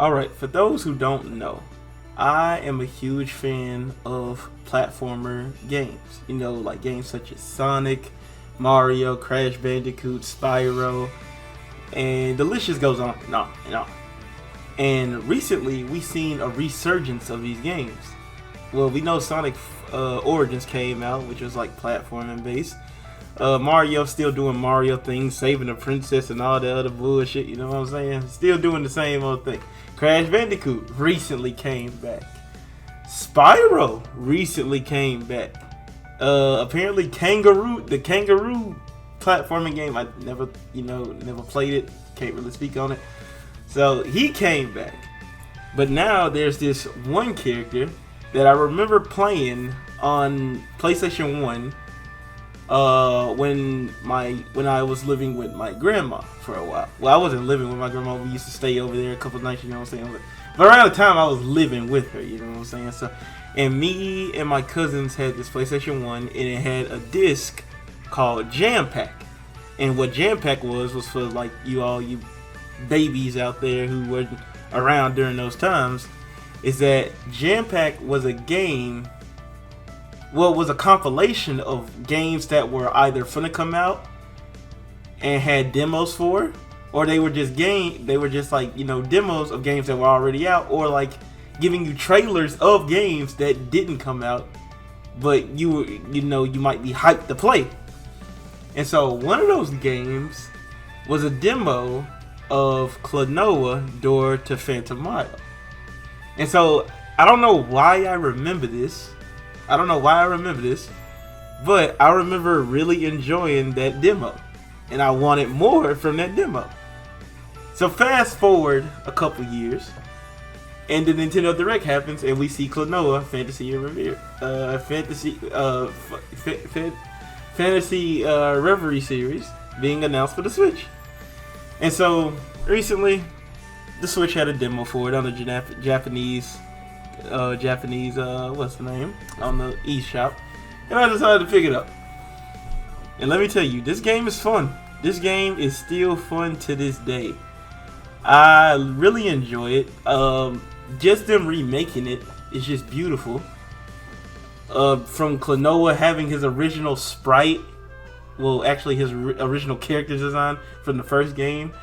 Alright, for those who don't know, I am a huge fan of platformer games. You know, like games such as Sonic, Mario, Crash Bandicoot, Spyro, and the list just goes on and on and on. And recently, we've seen a resurgence of these games. Well, we know Sonic Origins came out, which was like platforming based. Mario still doing Mario things, saving the princess and all the other bullshit, you know what I'm saying? Still doing the same old thing. Crash Bandicoot recently came back. Spyro recently came back. Apparently the Kangaroo platforming game, I never played it, can't really speak on it. So he came back. But now there's this one character that I remember playing on PlayStation 1 when I was living with my grandma for a while. Well, I wasn't living with my grandma. We used to stay over there a couple of nights, you know what I'm saying? But around the time I was living with her, you know what I'm saying? So, and me and my cousins had this PlayStation 1, and it had a disc called Jam Pack. And what Jam Pack was for like you babies out there who weren't around during those times, is that Jam Pack was a game. Well, it was a compilation of games that were either finna come out and had demos for, or they were just like, you know, demos of games that were already out, or like giving you trailers of games that didn't come out, but you might be hyped to play. And so one of those games was a demo of KLONOA Door to Phantom Mile. And so I don't know why I remember this. But I remember really enjoying that demo, and I wanted more from that demo. So fast forward a couple years, and the Nintendo Direct happens, and we see KLONOA Phantasy Reverie, Phantasy Reverie series being announced for the Switch. And so recently, the Switch had a demo for it on the Japanese what's the name, on the eShop, and I decided to pick it up. And let me tell you, this game is fun. This game is still fun to this day. I really enjoy it. Just them remaking it is just beautiful. From KLONOA having his original sprite, well, actually his original character design from the first game,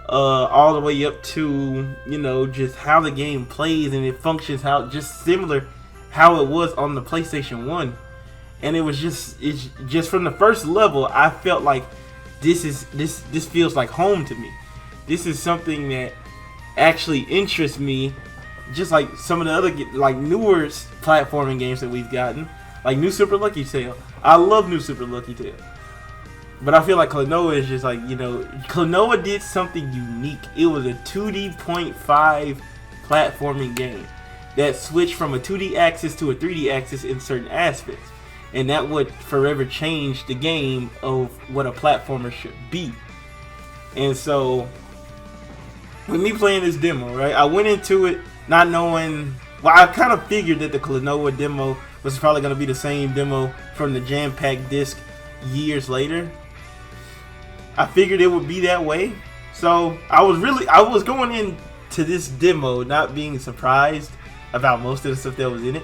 all the way up to, you know, just how the game plays and it functions, how just similar how it was on the PlayStation 1. And it's just from the first level, I felt like this feels like home to me. This is something that actually interests me, just like some of the other like newer platforming games that we've gotten, like New Super Lucky Tail. I love New Super Lucky Tail. But I feel like KLONOA is just like, you know, KLONOA did something unique. It was a 2D.5 platforming game that switched from a 2D axis to a 3D axis in certain aspects. And that would forever change the game of what a platformer should be. And so, with me playing this demo, right, I went into it not knowing, well, I kind of figured that the KLONOA demo was probably going to be the same demo from the Jam Pack disc years later. I figured it would be that way. So I was going into this demo not being surprised about most of the stuff that was in it.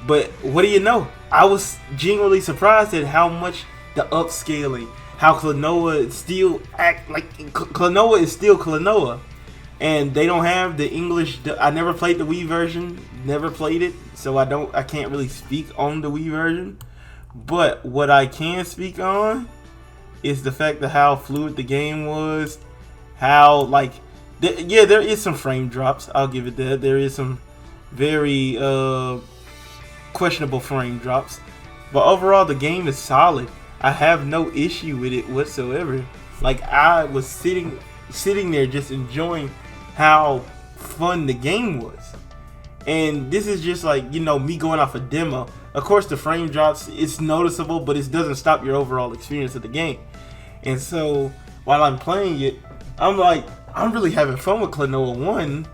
But what do you know? I was genuinely surprised at how much the upscaling, how KLONOA still act like KLONOA is still KLONOA. And they don't have the English. I never played the Wii version, never played it, so I can't really speak on the Wii version. But what I can speak on is the fact of how fluid the game was, how like, there is some frame drops. I'll give it that. There is some very questionable frame drops, but overall the game is solid. I have no issue with it whatsoever. Like, I was sitting there just enjoying how fun the game was. And this is just like, you know, me going off a demo. Of course the frame drops, it's noticeable, but it doesn't stop your overall experience of the game. And so while I'm playing it, I'm like, I'm really having fun with KLONOA 1.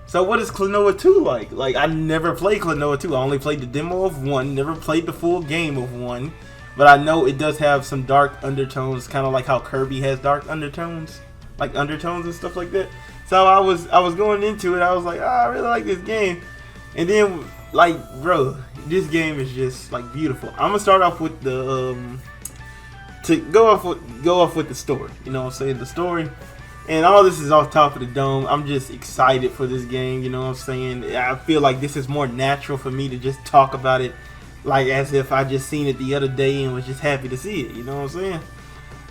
So what is KLONOA 2 like? Like, I never played KLONOA 2. I only played the demo of 1, never played the full game of 1. But I know it does have some dark undertones, kind of like how Kirby has dark undertones, like undertones and stuff like that. So I was going into it. I was like, oh, I really like this game. And then, like, bro, this game is just like beautiful. I'm gonna start off with the go off with the story. You know what I'm saying? The story. And all this is off top of the dome. I'm just excited for this game. You know what I'm saying? I feel like this is more natural for me to just talk about it, like as if I just seen it the other day and was just happy to see it. You know what I'm saying?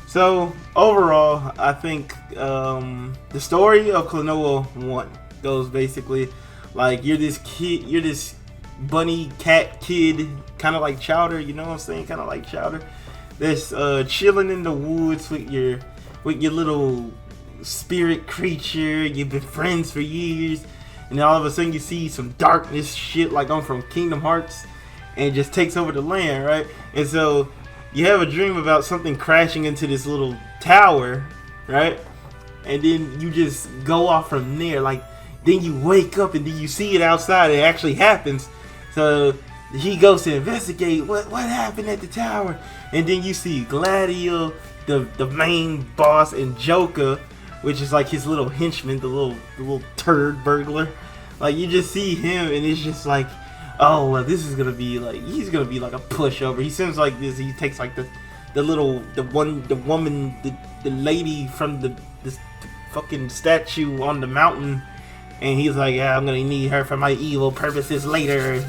So overall, I think the story of KLONOA 1 goes basically like you're this bunny cat kid, kind of like Chowder. You know what I'm saying? Kind of like Chowder. That's chilling in the woods with your little spirit creature. You've been friends for years, and then all of a sudden you see some darkness shit like I'm from Kingdom Hearts, and it just takes over the land, right? And so you have a dream about something crashing into this little tower, right? And then you just go off from there. Like, then you wake up and then you see it outside. It actually happens. So he goes to investigate what happened at the tower, and then you see Gladio, the main boss, and Joker, which is like his little henchman, the little turd burglar. Like, you just see him, and it's just like, oh, well, this is gonna be like, he's gonna be like a pushover. He seems like this. He takes like the woman, the lady from this fucking statue on the mountain, and he's like, yeah, I'm gonna need her for my evil purposes later.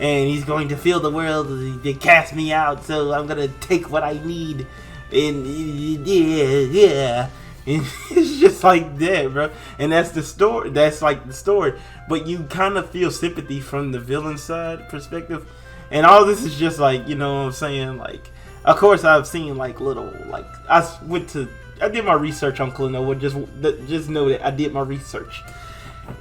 And he's going to fill the world. They cast me out, so I'm gonna take what I need. And yeah. And it's just like that, bro. And that's the story. That's like the story. But you kind of feel sympathy from the villain side perspective. And all this is just like, you know what I'm saying? Like, of course, I've seen like little, like, I did my research on KLONOA. Just know that I did my research.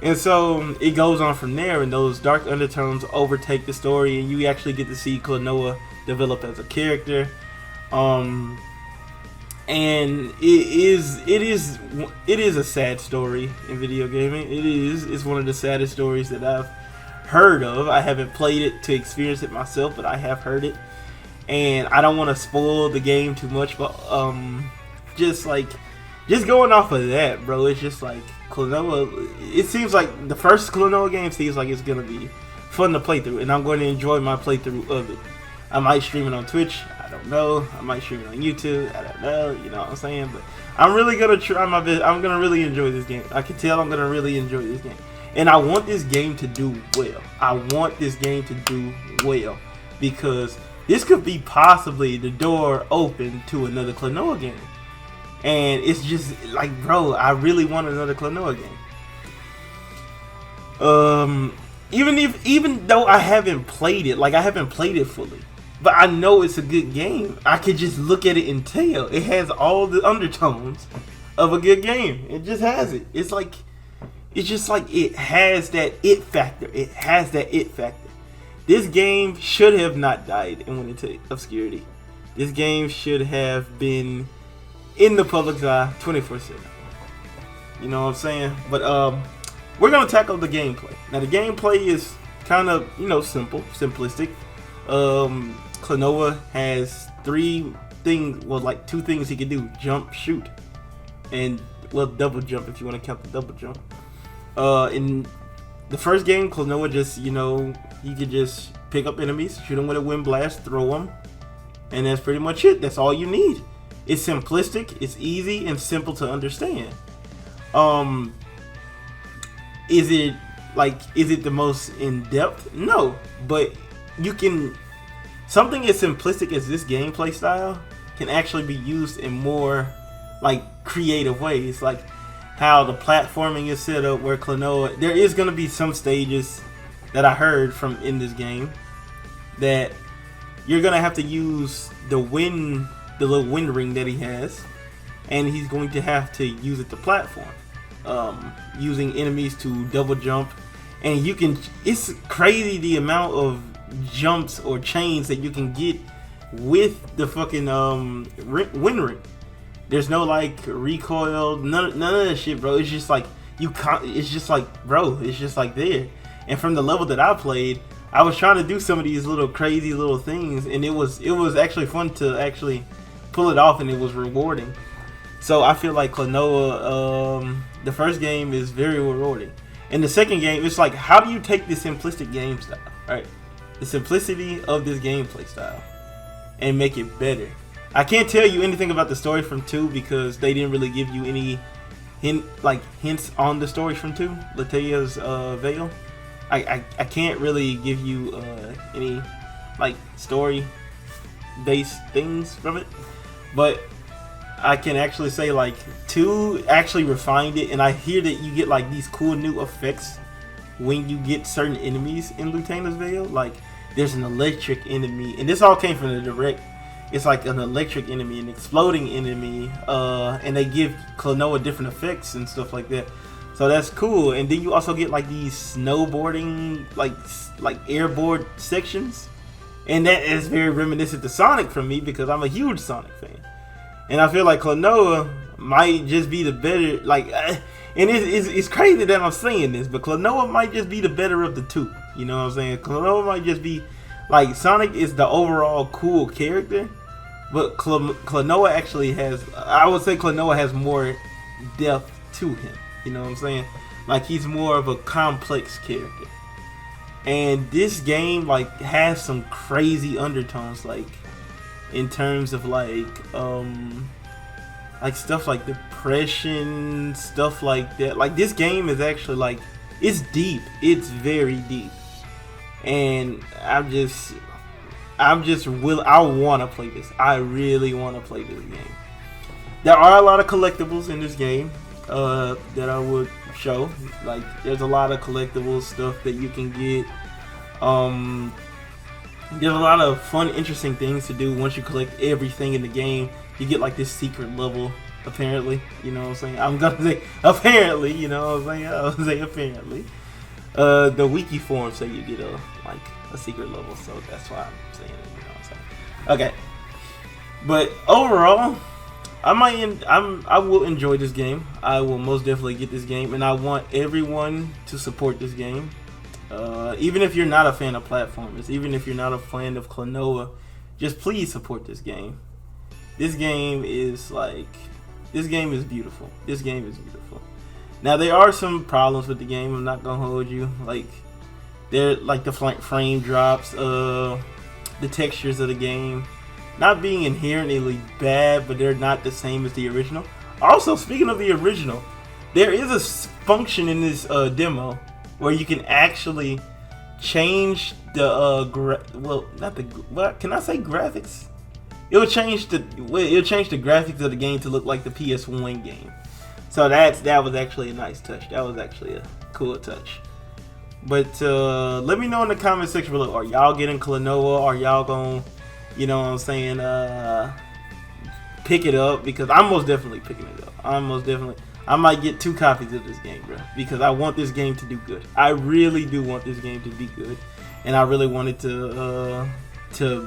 And so it goes on from there, and those dark undertones overtake the story, and you actually get to see KLONOA develop as a character. And it is a sad story in video gaming. It's one of the saddest stories that I've heard of. I haven't played it to experience it myself, but I have heard it, and I don't want to spoil the game too much. But just going off of that, bro, it's just like KLONOA. It seems like the first KLONOA game seems like it's gonna be fun to play through, and I'm going to enjoy my playthrough of it. I might stream it on Twitch. I don't know. I might stream it on YouTube. I don't know. You know what I'm saying? But I'm really gonna try my best. I'm gonna really enjoy this game. I can tell I'm gonna really enjoy this game, and I want this game to do well. I want this game to do well because this could be possibly the door open to another KLONOA game. And it's just like, bro, I really want another KLONOA game. Even though I haven't played it, like I haven't played it fully, but I know it's a good game. I could just look at it and tell it has all the undertones of a good game. It just has it. It's just like it has that it factor. It has that it factor. This game should have not died and went into obscurity. This game should have been in the public's eye 24/7. You know what I'm saying? But we're gonna tackle the gameplay. Now the gameplay is kind of, you know, simplistic. KLONOA has three things, well, like two things he can do: jump, shoot, and, well, double jump if you want to count the double jump. In the first game, KLONOA just, you know, you could just pick up enemies, shoot them with a wind blast, throw them, and that's pretty much it. That's all you need. It's simplistic, it's easy, and simple to understand. Is it the most in-depth? No, but you can, something as simplistic as this gameplay style can actually be used in more like creative ways, like how the platforming is set up, where KLONOA, there is going to be some stages that I heard from in this game that you're going to have to use the little wind ring that he has, and he's going to have to use it to platform, using enemies to double jump. And you can, it's crazy the amount of jumps or chains that you can get with the fucking wind ring. There's no like recoil, none of that shit, bro. It's just like it's just like, bro, it's just like there. And from the level that I played, I was trying to do some of these little crazy little things, and it was actually fun to actually pull it off, and it was rewarding. So I feel like KLONOA, the first game is very rewarding. And the second game, it's like, how do you take this simplistic game style, right? The simplicity of this gameplay style and make it better. I can't tell you anything about the story from 2 because they didn't really give you any hints on the story from 2, Lateya's Veil. I can't really give you any like story based things from it, but I can actually say like 2 actually refined it, and I hear that you get like these cool new effects when you get certain enemies in Lateya's Veil. Like there's an electric enemy, and this all came from the direct. It's like an electric enemy, an exploding enemy, and they give KLONOA different effects and stuff like that. So that's cool. And then you also get like these snowboarding, like airboard sections, and that is very reminiscent to Sonic for me because I'm a huge Sonic fan. And I feel like KLONOA might just be the better, and it's crazy that I'm saying this, but KLONOA might just be the better of the 2. You know what I'm saying? KLONOA might just be like, Sonic is the overall cool character, but KLONOA actually has, I would say KLONOA has more depth to him. You know what I'm saying? Like he's more of a complex character. And this game like has some crazy undertones, like in terms of like stuff like depression, stuff like that. Like this game is actually like, it's deep. It's very deep. And I want to play this. I really want to play this game. There are a lot of collectibles in this game that I would show. Like there's a lot of collectible stuff that you can get. There's a lot of fun, interesting things to do once you collect everything in the game. You get like this secret level, apparently. You know what I'm saying? I'm gonna say apparently. You know what I'm saying? I'll say apparently. The wiki form say you get a secret level, so that's why I'm saying it. You know what I'm saying? Okay, but overall, I will enjoy this game. I will most definitely get this game, and I want everyone to support this game. Even if you're not a fan of platformers, even if you're not a fan of KLONOA, just please support this game. This game is beautiful. This game is beautiful. Now there are some problems with the game. I'm not gonna hold you. Like the frame drops, the textures of the game, not being inherently bad, but they're not the same as the original. Also, speaking of the original, there is a function in this demo where you can actually change the can I say graphics? It'll change the graphics of the game to look like the PS1 game. So that was actually a nice touch. That was actually a cool touch. But let me know in the comment section below. Are y'all getting KLONOA? Are y'all gonna, you know what I'm saying, pick it up? Because I'm most definitely picking it up. I might get 2 copies of this game, bro, because I want this game to do good. I really do want this game to be good, and I really want it to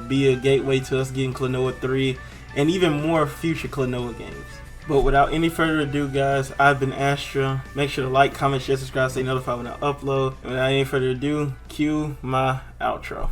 be a gateway to us getting KLONOA 3 and even more future KLONOA games. But without any further ado, guys, I've been Astra. Make sure to like, comment, share, subscribe, stay notified when I upload. And without any further ado, cue my outro.